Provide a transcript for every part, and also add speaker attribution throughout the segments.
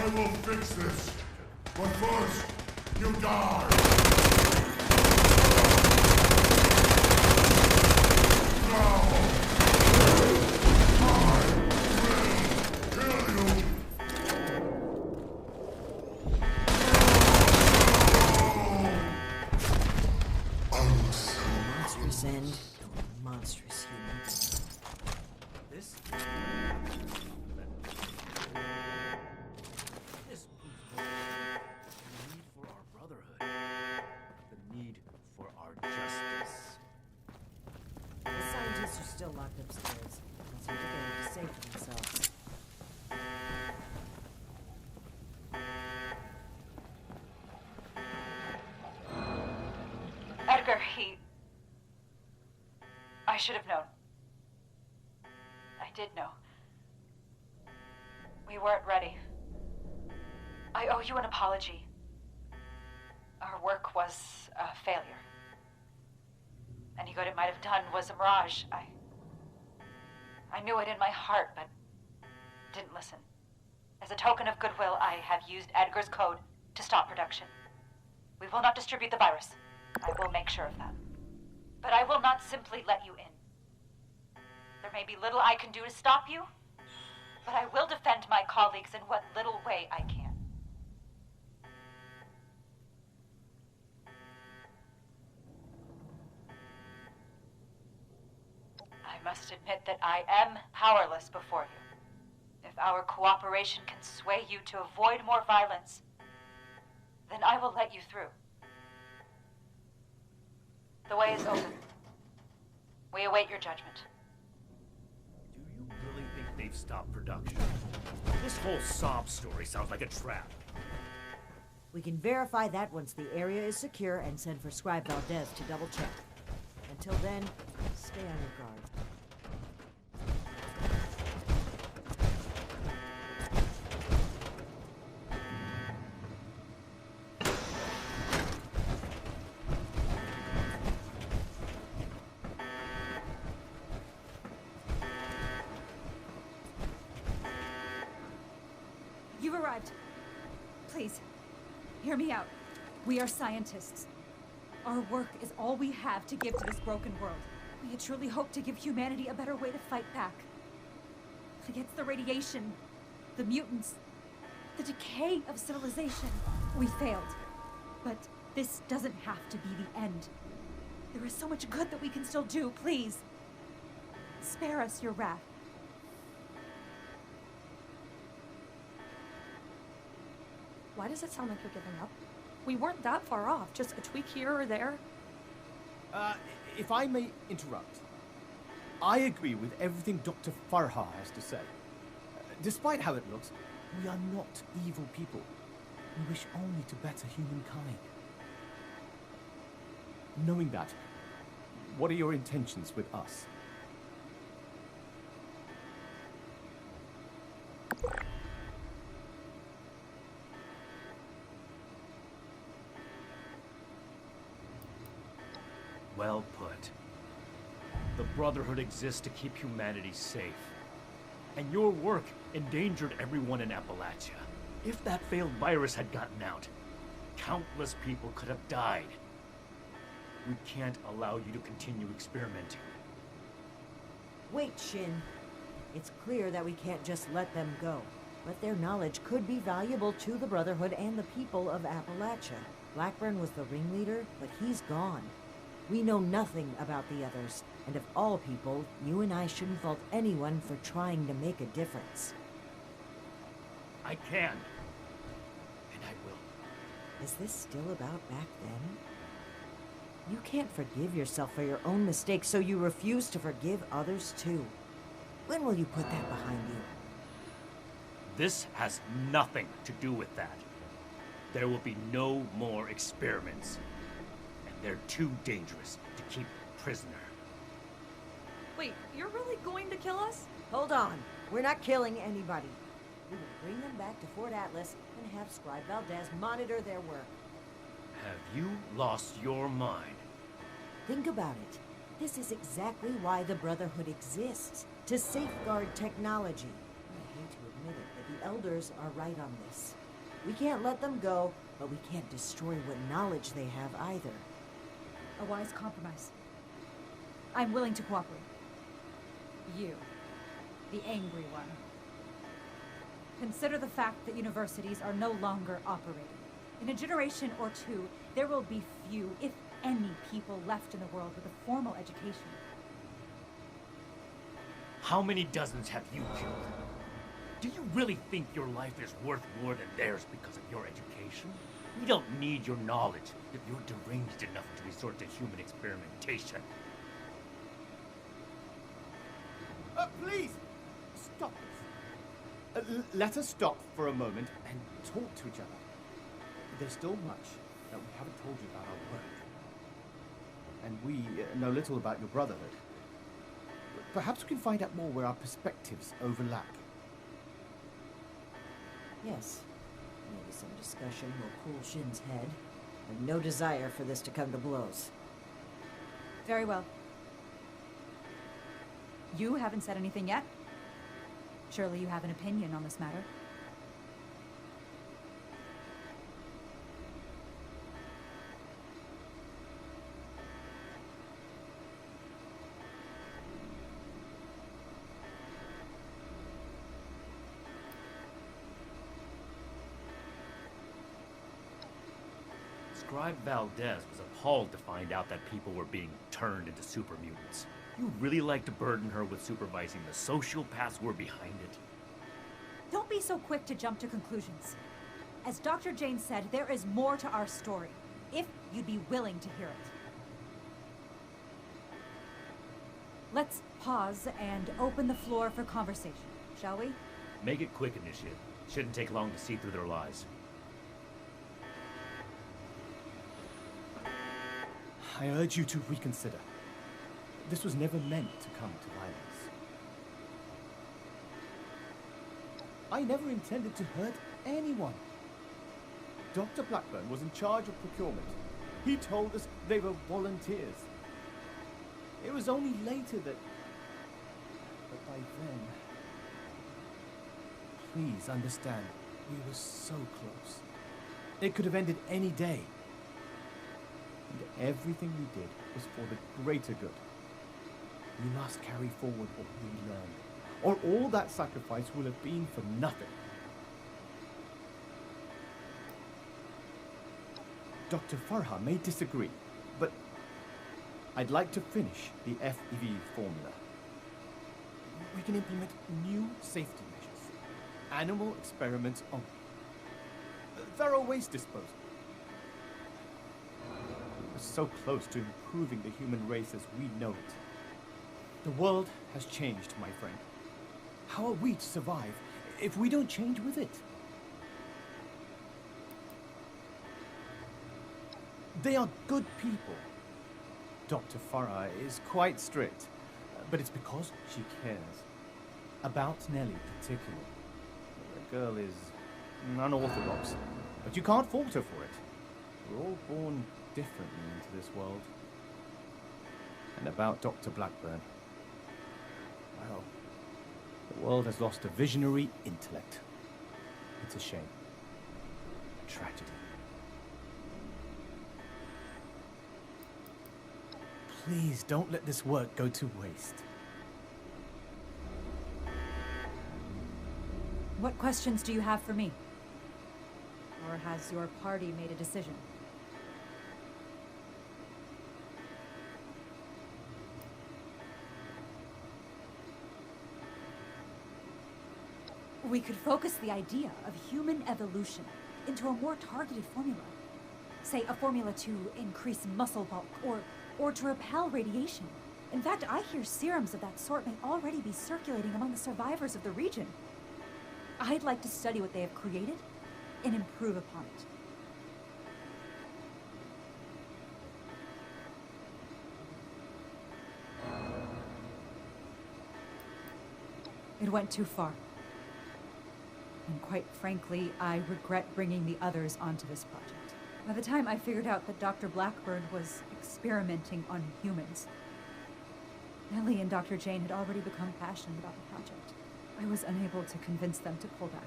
Speaker 1: I will fix this. But first, you die. Now, I will kill you.
Speaker 2: Monstrous end. Monstrous humans.
Speaker 3: This proves the need for our brotherhood, the need for our justice.
Speaker 2: The scientists are still locked upstairs. Must have prepared to save themselves.
Speaker 4: Edgar, I should have known. I did know. We weren't ready. I owe you an apology. Our work was a failure. Any good it might have done was a mirage. I knew it in my heart, but didn't listen. As a token of goodwill, I have used Edgar's code to stop production. We will not distribute the virus. I will make sure of that. But I will not simply let you in. There may be little I can do to stop you, but I will defend my colleagues in what little way I can. I must admit that I am powerless before you. If our cooperation can sway you to avoid more violence, then I will let you through. The way is open. We await your judgment.
Speaker 3: Do you really think they've stopped production? This whole sob story sounds like a trap.
Speaker 2: We can verify that once the area is secure and send for Scribe Valdez to double check. Until then, stay on your guard.
Speaker 5: You've arrived. Please, hear me out. We are scientists. Our work is all we have to give to this broken world. We truly hope to give humanity a better way to fight back. Against the radiation, the mutants, the decay of civilization. We failed. But this doesn't have to be the end. There is so much good that we can still do. Please, spare us your wrath.
Speaker 6: Why does it sound like you're giving up? We weren't that far off, just a tweak here or there.
Speaker 7: If I may interrupt, I agree with everything Dr. Farha has to say. Despite how it looks, we are not evil people. We wish only to better humankind. Knowing that, what are your intentions with us?
Speaker 3: Well put. The Brotherhood exists to keep humanity safe. And your work endangered everyone in Appalachia. If that failed virus had gotten out, countless people could have died. We can't allow you to continue experimenting.
Speaker 2: Wait, Shin. It's clear that we can't just let them go. But their knowledge could be valuable to the Brotherhood and the people of Appalachia. Blackburn was the ringleader, but he's gone. We know nothing about the others, and of all people, you and I shouldn't fault anyone for trying to make a difference.
Speaker 3: I can. And I will.
Speaker 2: Is this still about back then? You can't forgive yourself for your own mistakes, so you refuse to forgive others too. When will you put that behind you?
Speaker 3: This has nothing to do with that. There will be no more experiments. And they're too dangerous to keep prisoner.
Speaker 6: Wait, you're really going to kill us?
Speaker 2: Hold on. We're not killing anybody. We will bring them back to Fort Atlas and have Scribe Valdez monitor their work.
Speaker 3: Have you lost your mind?
Speaker 2: Think about it. This is exactly why the Brotherhood exists. To safeguard technology. I hate to admit it, but the Elders are right on this. We can't let them go, but we can't destroy what knowledge they have either.
Speaker 5: A wise compromise. I'm willing to cooperate. You, the angry one. Consider the fact that universities are no longer operating. In a generation or two, there will be few, if any, people left in the world with a formal education.
Speaker 3: How many dozens have you killed? Do you really think your life is worth more than theirs because of your education? We don't need your knowledge if you're deranged enough to resort to human experimentation.
Speaker 7: Please! Stop this. Let us stop for a moment and talk to each other. There's still much that we haven't told you about our work. And we know little about your brotherhood. Perhaps we can find out more where our perspectives overlap.
Speaker 2: Yes. Maybe some discussion will cool Shin's head. I have no desire for this to come to blows.
Speaker 5: Very well. You haven't said anything yet. Surely you have an opinion on this matter.
Speaker 3: Scribe Valdez was appalled to find out that people were being turned into super mutants. You really like to burden her with supervising the sociopaths who were behind it.
Speaker 5: Don't be so quick to jump to conclusions. As Dr. Jane said, there is more to our story, if you'd be willing to hear it. Let's pause and open the floor for conversation, shall we?
Speaker 3: Make it quick, Initiate. Shouldn't take long to see through their lies.
Speaker 7: I urge you to reconsider. This was never meant to come to violence. I never intended to hurt anyone. Dr. Blackburn was in charge of procurement. He told us they were volunteers. It was only later that... But by then... Please understand, we were so close. It could have ended any day. And everything we did was for the greater good. We must carry forward what we learned, or all that sacrifice will have been for nothing. Dr. Farha may disagree, but I'd like to finish the FEV formula. We can implement new safety measures, animal experiments on thorough waste disposal. We're so close to improving the human race as we know it. The world has changed, my friend. How are we to survive if we don't change with it? They are good people. Dr. Farah is quite strict, but it's because she cares. About Nellie particularly. The girl is unorthodox, but you can't fault her for it. We're all born differently into this world. And about Dr. Blackburn. Well, the world has lost a visionary intellect. It's a shame. A tragedy. Please don't let this work go to waste.
Speaker 5: What questions do you have for me? Or has your party made a decision? We could focus the idea of human evolution into a more targeted formula. Say, a formula to increase muscle bulk, or to repel radiation. In fact, I hear serums of that sort may already be circulating among the survivors of the region. I'd like to study what they have created and improve upon it. It went too far. And quite frankly, I regret bringing the others onto this project. By the time I figured out that Dr. Blackburn was experimenting on humans, Nellie and Dr. Jane had already become passionate about the project. I was unable to convince them to pull back.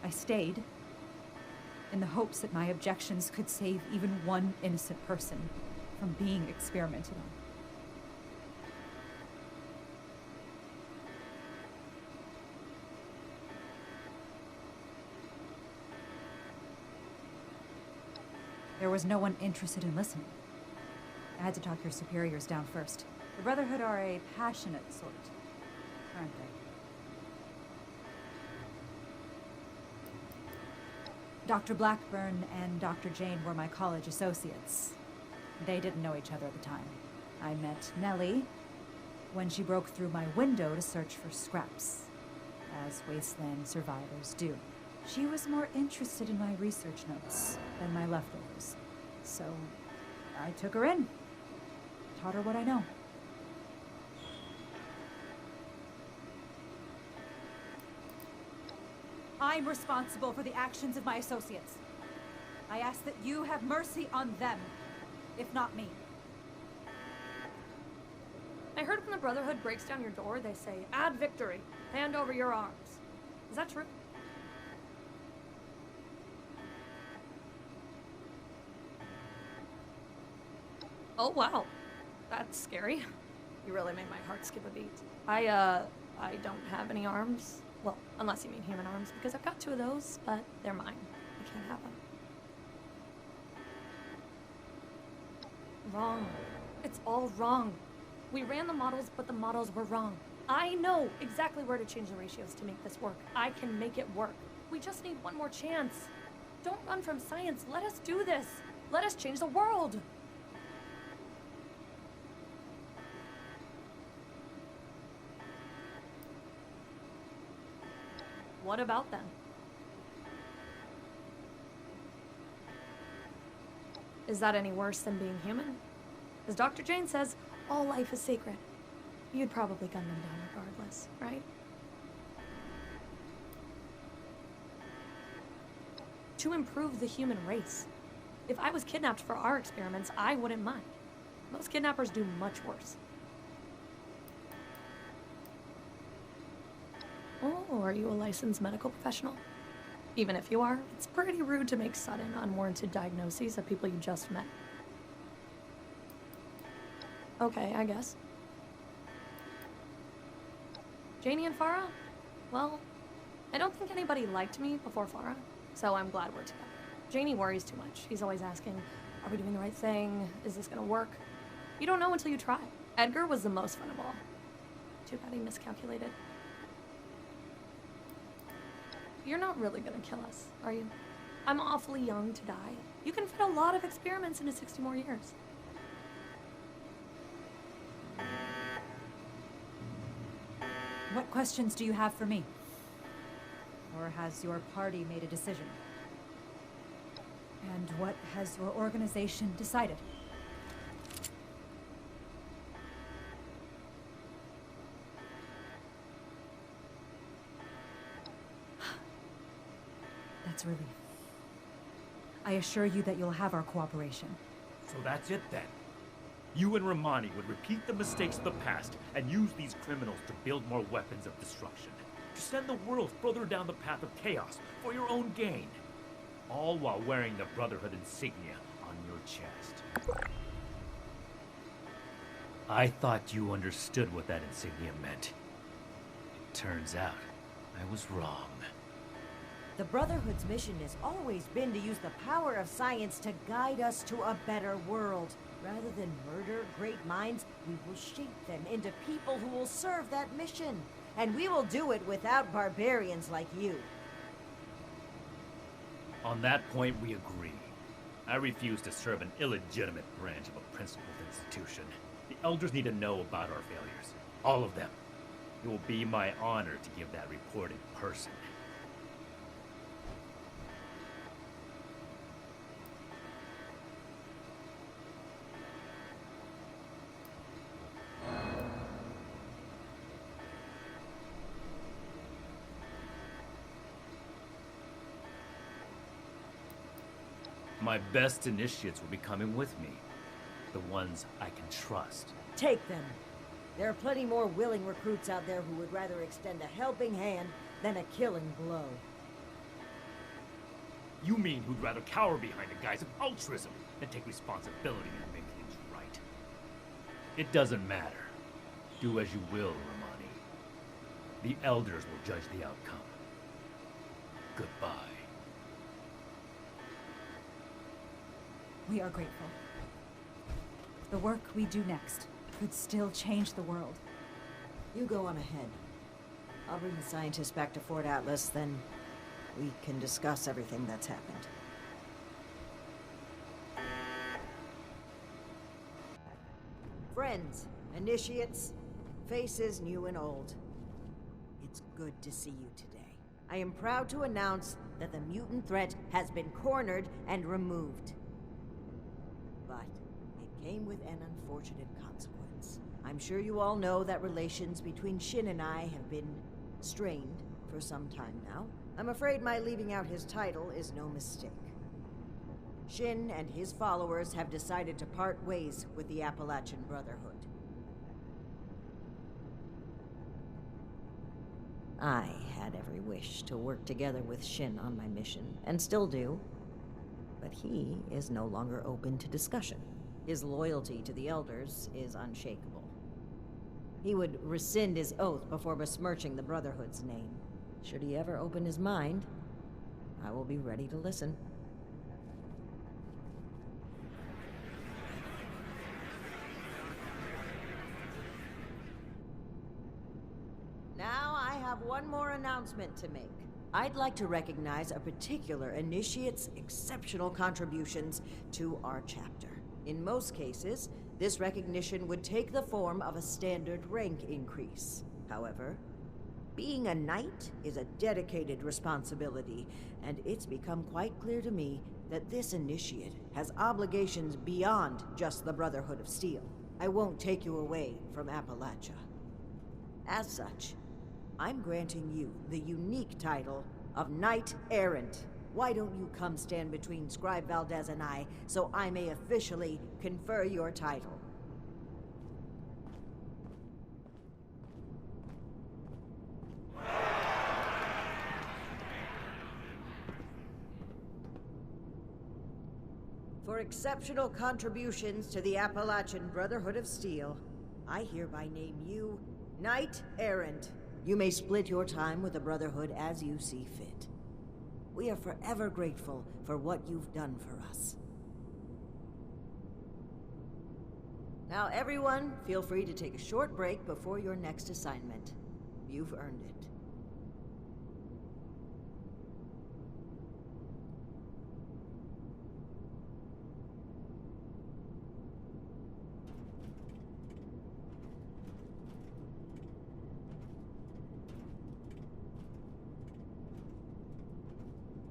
Speaker 5: I stayed in the hopes that my objections could save even one innocent person from being experimented on. There was no one interested in listening. I had to talk your superiors down first. The Brotherhood are a passionate sort, aren't they? Dr. Blackburn and Dr. Jane were my college associates. They didn't know each other at the time. I met Nellie when she broke through my window to search for scraps, as wasteland survivors do. She was more interested in my research notes than my leftovers, so I took her in, taught her what I know. I'm responsible for the actions of my associates. I ask that you have mercy on them, if not me.
Speaker 6: I heard when the Brotherhood breaks down your door, they say, "Add victory. Hand over your arms." Is that true? Oh, wow. That's scary. You really made my heart skip a beat. I don't have any arms. Well, unless you mean human arms, because I've got 2 of those, but they're mine. I can't have them. Wrong. It's all wrong. We ran the models, but the models were wrong. I know exactly where to change the ratios to make this work. I can make it work. We just need one more chance. Don't run from science. Let us do this. Let us change the world. What about them? Is that any worse than being human? As Dr. Jane says, all life is sacred. You'd probably gun them down regardless, right? To improve the human race. If I was kidnapped for our experiments, I wouldn't mind. Most kidnappers do much worse. Oh, are you a licensed medical professional? Even if you are, it's pretty rude to make sudden, unwarranted diagnoses of people you just met. Okay, I guess. Janie and Farah? Well, I don't think anybody liked me before Farah, so I'm glad we're together. Janie worries too much. She's always asking, are we doing the right thing? Is this gonna work? You don't know until you try. Edgar was the most fun of all. Too bad he miscalculated. You're not really gonna kill us, are you? I'm awfully young to die. You can fit a lot of experiments into 60 more years.
Speaker 5: What questions do you have for me? Or has your party made a decision? And what has your organization decided? That's relief. I assure you that you'll have our cooperation.
Speaker 3: So that's it then. You and Romani would repeat the mistakes of the past and use these criminals to build more weapons of destruction. To send the world further down the path of chaos for your own gain. All while wearing the Brotherhood insignia on your chest. I thought you understood what that insignia meant. It turns out, I was wrong.
Speaker 2: The Brotherhood's mission has always been to use the power of science to guide us to a better world. Rather than murder great minds, we will shape them into people who will serve that mission. And we will do it without barbarians like you.
Speaker 3: On that point, we agree. I refuse to serve an illegitimate branch of a principled institution. The Elders need to know about our failures. All of them. It will be my honor to give that report in person. My best initiates will be coming with me. The ones I can trust.
Speaker 2: Take them. There are plenty more willing recruits out there who would rather extend a helping hand than a killing blow.
Speaker 3: You mean who'd rather cower behind the guise of altruism than take responsibility and make things right? It doesn't matter. Do as you will, Romani. The Elders will judge the outcome. Goodbye.
Speaker 5: We are grateful. The work we do next could still change the world.
Speaker 2: You go on ahead. I'll bring the scientists back to Fort Atlas, then we can discuss everything that's happened. Friends, initiates, faces new and old. It's good to see you today. I am proud to announce that the mutant threat has been cornered and removed. But it came with an unfortunate consequence. I'm sure you all know that relations between Shin and I have been strained for some time now. I'm afraid my leaving out his title is no mistake. Shin and his followers have decided to part ways with the Appalachian Brotherhood. I had every wish to work together with Shin on my mission, and still do. But he is no longer open to discussion. His loyalty to the Elders is unshakable. He would rescind his oath before besmirching the Brotherhood's name. Should he ever open his mind, I will be ready to listen. Now I have one more announcement to make. I'd like to recognize a particular initiate's exceptional contributions to our chapter. In most cases, this recognition would take the form of a standard rank increase. However, being a knight is a dedicated responsibility, and it's become quite clear to me that this initiate has obligations beyond just the Brotherhood of Steel. I won't take you away from Appalachia. As such, I'm granting you the unique title of Knight Errant. Why don't you come stand between Scribe Valdez and I, so I may officially confer your title? For exceptional contributions to the Appalachian Brotherhood of Steel, I hereby name you Knight Errant. You may split your time with the Brotherhood as you see fit. We are forever grateful for what you've done for us. Now everyone, feel free to take a short break before your next assignment. You've earned it.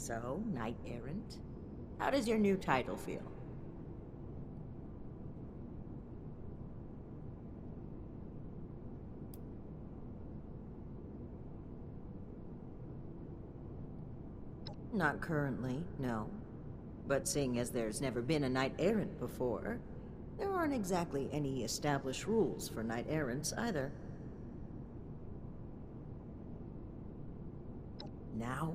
Speaker 2: So, Knight Errant, how does your new title feel? Not currently, no. But seeing as there's never been a Knight Errant before, there aren't exactly any established rules for Knight Errants either. Now,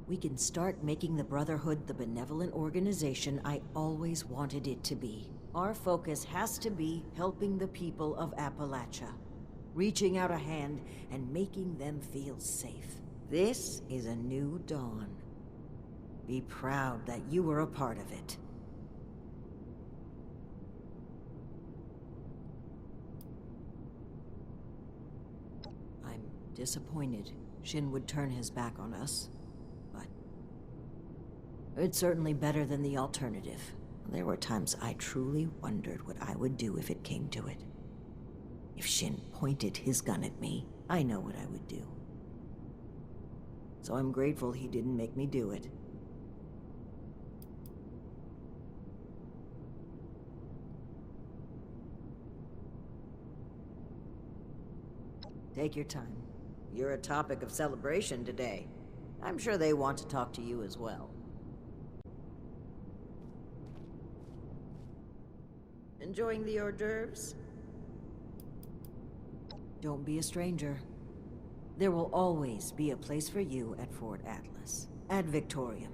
Speaker 2: we can start making the Brotherhood the benevolent organization I always wanted it to be. Our focus has to be helping the people of Appalachia, reaching out a hand and making them feel safe. This is a new dawn. Be proud that you were a part of it. I'm disappointed Shin would turn his back on us. It's certainly better than the alternative. There were times I truly wondered what I would do if it came to it. If Shin pointed his gun at me, I know what I would do. So I'm grateful he didn't make me do it. Take your time. You're a topic of celebration today. I'm sure they want to talk to you as well. Enjoying the hors d'oeuvres? Don't be a stranger. There will always be a place for you at Fort Atlas. Ad Victorium.